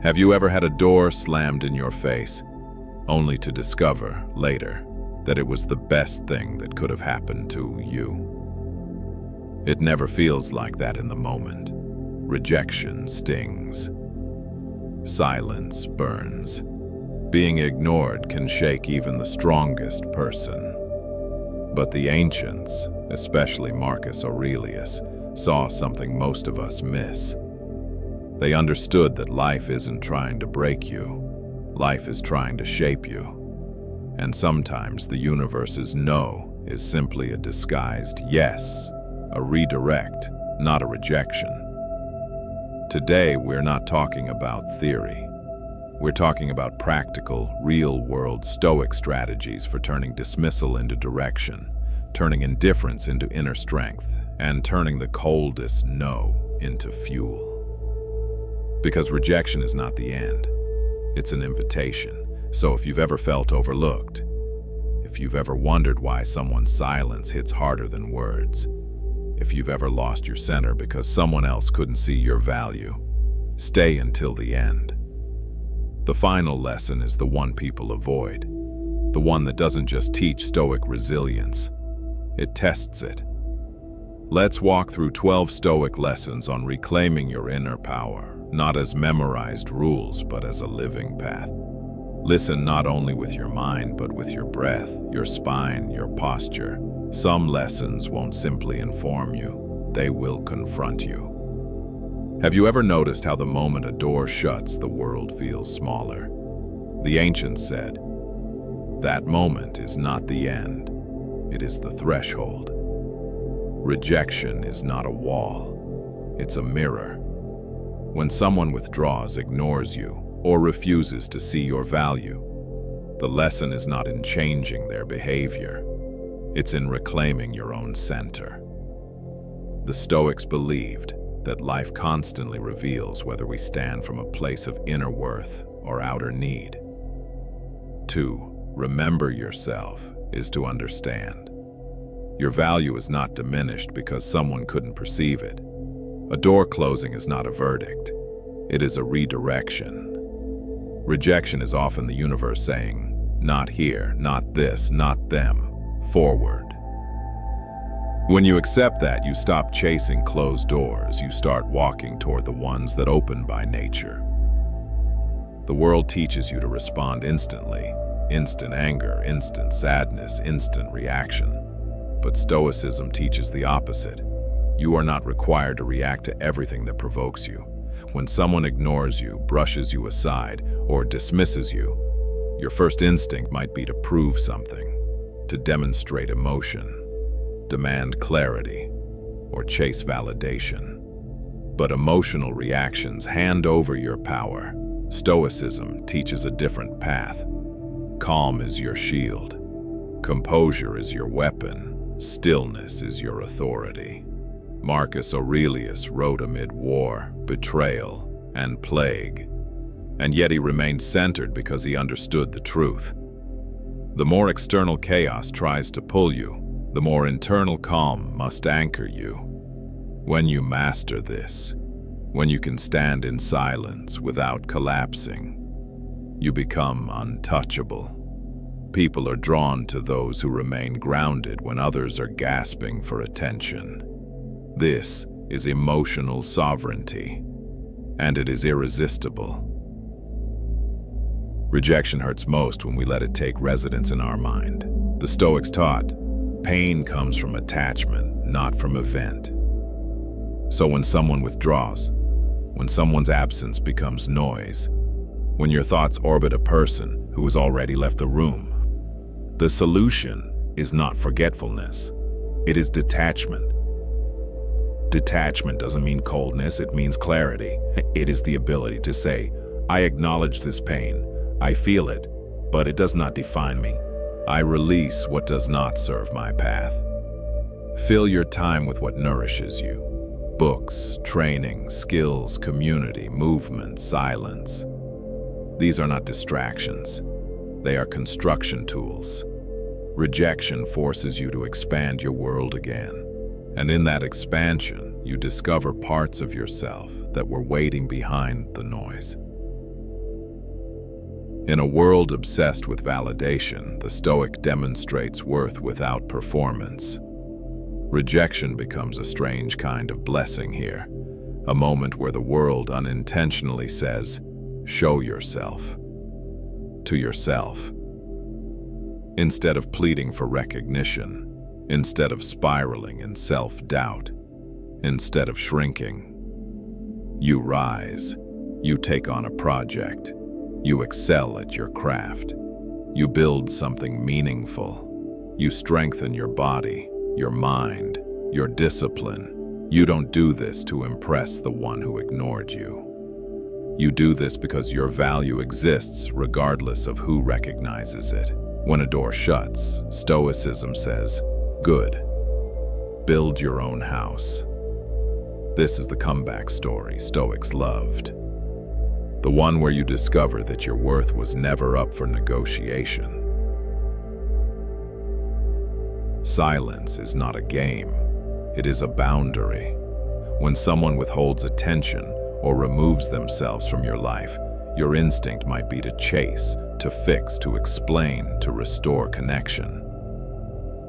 Have you ever had a door slammed in your face, only to discover later that it was the best thing that could have happened to you? It never feels like that in the moment. Rejection stings. Silence burns. Being ignored can shake even the strongest person. But the ancients, especially Marcus Aurelius, saw something most of us miss. They understood that life isn't trying to break you. Life is trying to shape you. And sometimes the universe's no is simply a disguised yes, a redirect, not a rejection. Today, we're not talking about theory. We're talking about practical, real-world Stoic strategies for turning dismissal into direction, turning indifference into inner strength, and turning the coldest no into fuel. Because rejection is not the end. It's an invitation. So if you've ever felt overlooked, if you've ever wondered why someone's silence hits harder than words, if you've ever lost your center because someone else couldn't see your value, stay until the end. The final lesson is the one people avoid, the one that doesn't just teach Stoic resilience, it tests it. Let's walk through 12 Stoic lessons on reclaiming your inner power, not as memorized rules, but as a living path. Listen not only with your mind, but with your breath, your spine, your posture. Some lessons won't simply inform you, they will confront you. Have you ever noticed how the moment a door shuts, the world feels smaller? The ancients said, that moment is not the end, it is the threshold. Rejection is not a wall, it's a mirror. When someone withdraws, ignores you, or refuses to see your value, the lesson is not in changing their behavior, it's in reclaiming your own center. The Stoics believed that life constantly reveals whether we stand from a place of inner worth or outer need. To remember yourself is to understand. Your value is not diminished because someone couldn't perceive it. A door closing is not a verdict. It is a redirection. Rejection is often the universe saying, not here, not this, not them, forward. When you accept that, you stop chasing closed doors, you start walking toward the ones that open by nature. The world teaches you to respond instantly, instant anger, instant sadness, instant reaction. But Stoicism teaches the opposite. You are not required to react to everything that provokes you. When someone ignores you, brushes you aside, or dismisses you, your first instinct might be to prove something, to demonstrate emotion, demand clarity, or chase validation. But emotional reactions hand over your power. Stoicism teaches a different path. Calm is your shield. Composure is your weapon. Stillness is your authority. Marcus Aurelius wrote amid war, betrayal, and plague, and yet he remained centered because he understood the truth. The more external chaos tries to pull you, the more internal calm must anchor you. When you master this, when you can stand in silence without collapsing, you become untouchable. People are drawn to those who remain grounded when others are gasping for attention. This is emotional sovereignty, and it is irresistible. Rejection hurts most when we let it take residence in our mind. The Stoics taught, pain comes from attachment, not from event. So when someone withdraws, when someone's absence becomes noise, when your thoughts orbit a person who has already left the room, the solution is not forgetfulness, it is detachment. Detachment doesn't mean coldness, it means clarity. It is the ability to say, I acknowledge this pain, I feel it, but it does not define me. I release what does not serve my path. Fill your time with what nourishes you. Books, training, skills, community, movement, silence. These are not distractions. They are construction tools. Rejection forces you to expand your world again. And in that expansion, you discover parts of yourself that were waiting behind the noise. In a world obsessed with validation, the Stoic demonstrates worth without performance. Rejection becomes a strange kind of blessing here, a moment where the world unintentionally says, "Show yourself." To yourself. Instead of pleading for recognition, instead of spiraling in self-doubt, instead of shrinking, you rise, you take on a project, you excel at your craft, you build something meaningful, you strengthen your body, your mind, your discipline. You don't do this to impress the one who ignored you. You do this because your value exists regardless of who recognizes it. When a door shuts, Stoicism says, "Good. Build your own house." This is the comeback story Stoics loved. The one where you discover that your worth was never up for negotiation. Silence is not a game. It is a boundary. When someone withholds attention or removes themselves from your life, your instinct might be to chase, to fix, to explain, to restore connection.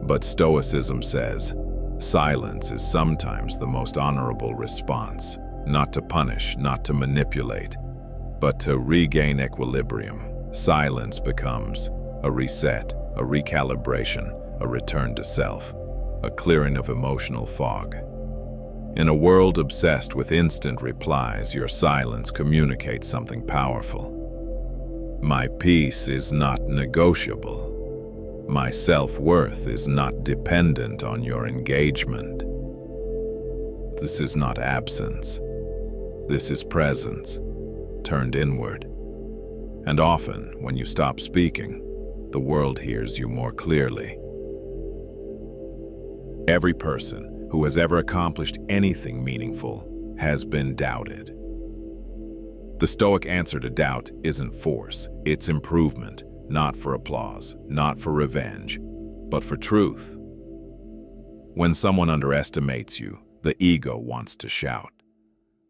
But Stoicism says, silence is sometimes the most honorable response, not to punish, not to manipulate, but to regain equilibrium. Silence becomes a reset, a recalibration, a return to self, a clearing of emotional fog. In a world obsessed with instant replies, your silence communicates something powerful. My peace is not negotiable. My self-worth is not dependent on your engagement. This is not absence. This is presence, turned inward. And often, when you stop speaking, the world hears you more clearly. Every person who has ever accomplished anything meaningful has been doubted. The Stoic answer to doubt isn't force, it's improvement, not for applause, not for revenge, but for truth. When someone underestimates you, the ego wants to shout.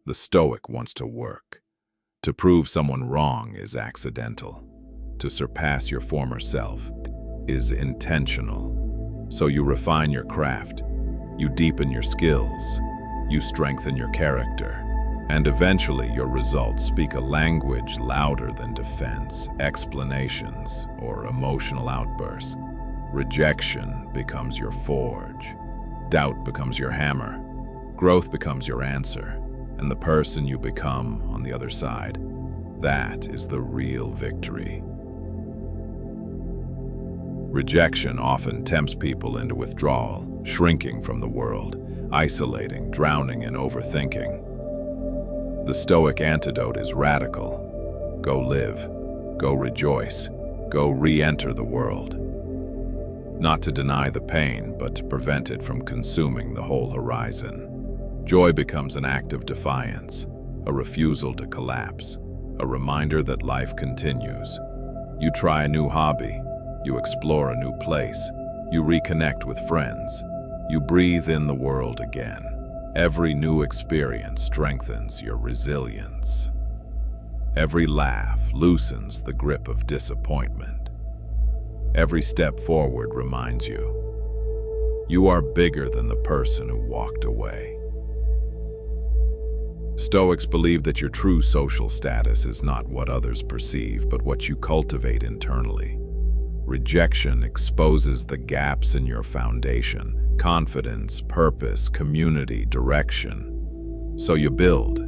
The Stoic wants to work. To prove someone wrong is accidental. To surpass your former self is intentional. So you refine your craft, you deepen your skills, you strengthen your character, and eventually your results speak a language louder than defense, explanations, or emotional outbursts. Rejection becomes your forge. Doubt becomes your hammer. Growth becomes your answer. And the person you become on the other side, that is the real victory. Rejection often tempts people into withdrawal, shrinking from the world, isolating, drowning in overthinking. The Stoic antidote is radical. Go live, go rejoice, go re-enter the world. Not to deny the pain, but to prevent it from consuming the whole horizon. Joy becomes an act of defiance, a refusal to collapse, a reminder that life continues. You try a new hobby, you explore a new place, you reconnect with friends, you breathe in the world again. Every new experience strengthens your resilience. Every laugh loosens the grip of disappointment. Every step forward reminds you, you are bigger than the person who walked away. Stoics believe that your true social status is not what others perceive, but what you cultivate internally. Rejection exposes the gaps in your foundation: confidence, purpose, community, direction. So you build,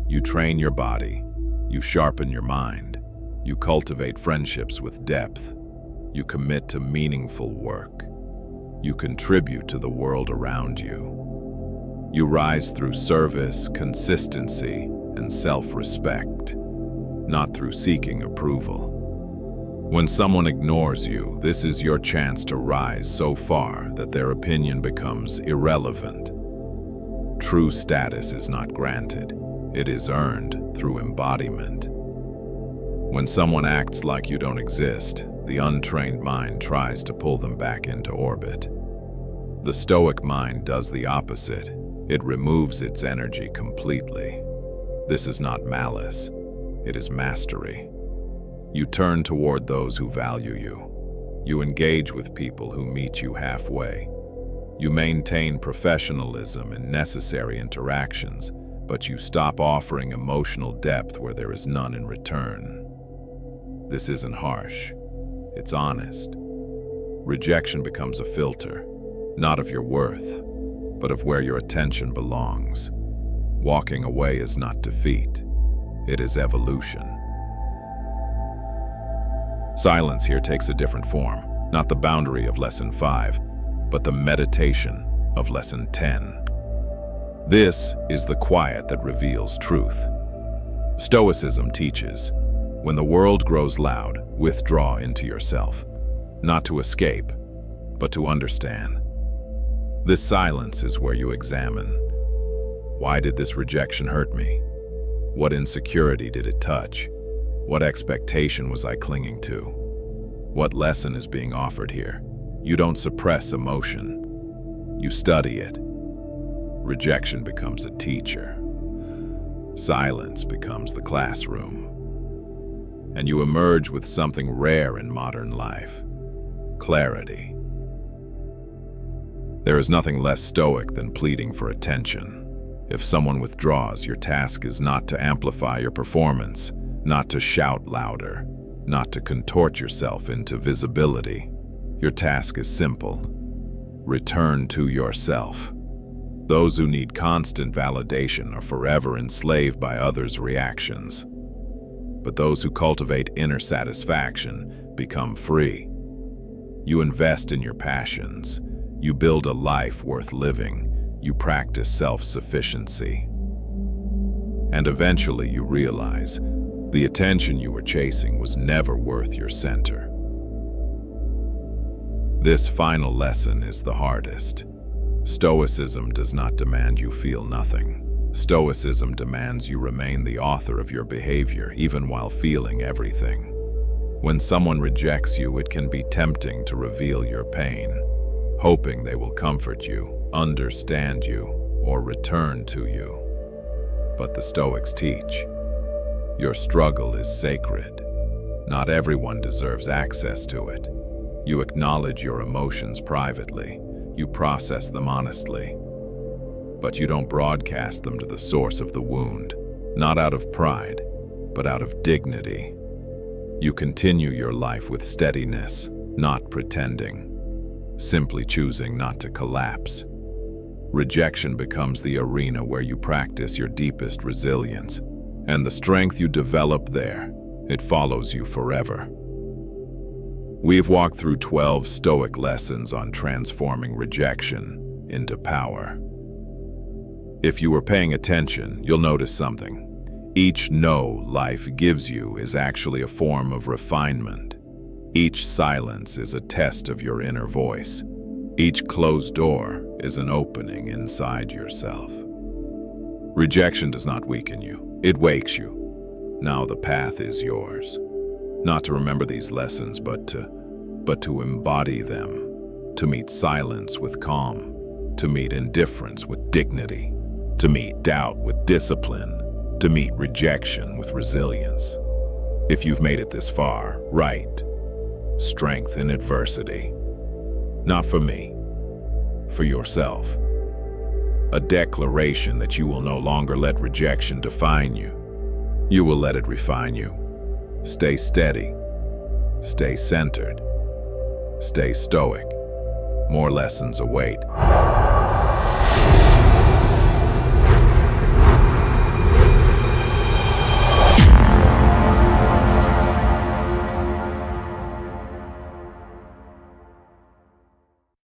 you train your body, you sharpen your mind, you cultivate friendships with depth, you commit to meaningful work, you contribute to the world around you. You rise through service, consistency, and self-respect, not through seeking approval. When someone ignores you, this is your chance to rise so far that their opinion becomes irrelevant. True status is not granted, it is earned through embodiment. When someone acts like you don't exist, the untrained mind tries to pull them back into orbit. The Stoic mind does the opposite. It removes its energy completely. This is not malice, it is mastery. You turn toward those who value you. You engage with people who meet you halfway. You maintain professionalism in necessary interactions, but you stop offering emotional depth where there is none in return. This isn't harsh. It's honest. Rejection becomes a filter, not of your worth, but of where your attention belongs. Walking away is not defeat. It is evolution. Silence here takes a different form, not the boundary of Lesson 5, but the meditation of Lesson 10. This is the quiet that reveals truth. Stoicism teaches, when the world grows loud, withdraw into yourself, not to escape, but to understand. This silence is where you examine. Why did this rejection hurt me? What insecurity did it touch? What expectation was I clinging to? What lesson is being offered here? You don't suppress emotion. You study it. Rejection becomes a teacher. Silence becomes the classroom. And you emerge with something rare in modern life: clarity. There is nothing less stoic than pleading for attention. If someone withdraws, your task is not to amplify your performance, not to shout louder, not to contort yourself into visibility. Your task is simple. Return to yourself. Those who need constant validation are forever enslaved by others' reactions. But those who cultivate inner satisfaction become free. You invest in your passions. You build a life worth living. You practice self-sufficiency. And eventually you realize the attention you were chasing was never worth your center. This final lesson is the hardest. Stoicism does not demand you feel nothing. Stoicism demands you remain the author of your behavior, even while feeling everything. When someone rejects you, it can be tempting to reveal your pain, hoping they will comfort you, understand you, or return to you. But the Stoics teach, your struggle is sacred. Not everyone deserves access to it. You acknowledge your emotions privately. You process them honestly. But you don't broadcast them to the source of the wound, not out of pride, but out of dignity. You continue your life with steadiness, not pretending, simply choosing not to collapse. Rejection becomes the arena where you practice your deepest resilience, and the strength you develop there, it follows you forever. We've walked through 12 Stoic lessons on transforming rejection into power. If you were paying attention, you'll notice something. Each no life gives you is actually a form of refinement. Each silence is a test of your inner voice. Each closed door is an opening inside yourself. Rejection does not weaken you, it wakes you. Now the path is yours. Not to remember these lessons, but to embody them, to meet silence with calm, to meet indifference with dignity, to meet doubt with discipline, to meet rejection with resilience. If you've made it this far, write, strength in adversity. Not for me, for yourself. A declaration that you will no longer let rejection define you. You will let it refine you. Stay steady. Stay centered. Stay stoic. More lessons await.